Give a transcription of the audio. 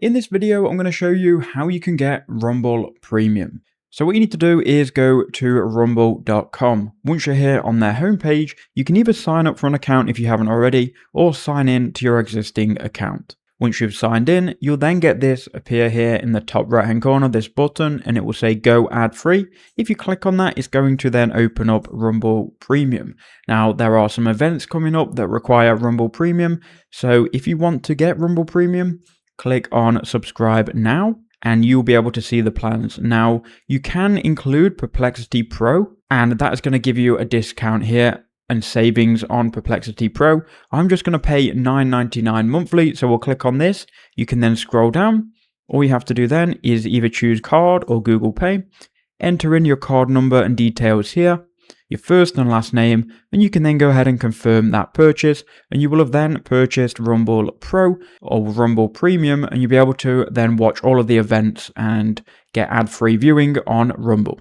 In this video, I'm going to show you how you can get Rumble Premium. So what you need to do is go to rumble.com. Once you're here on their homepage, you can either sign up for an account if you haven't already, or sign in to your existing account. Once you've signed in, you'll then get this appear here in the top right hand corner, this button, and it will say go ad free. If you click on that, it's going to then open up Rumble Premium. Now, there are some events coming up that require Rumble Premium. So if you want to get Rumble Premium, click on subscribe now and you'll be able to see the plans. Now, you can include Perplexity Pro, and that is going to give you a discount here and savings on Perplexity Pro. I'm just going to pay $9.99 monthly, so we'll click on this. You can then scroll down. All you have to do then is either choose card or Google Pay, enter in your card number and details here, your first and last name, and you can then go ahead and confirm that purchase, and you will have then purchased Rumble Pro or Rumble Premium, and you'll be able to then watch all of the events and get ad-free viewing on Rumble.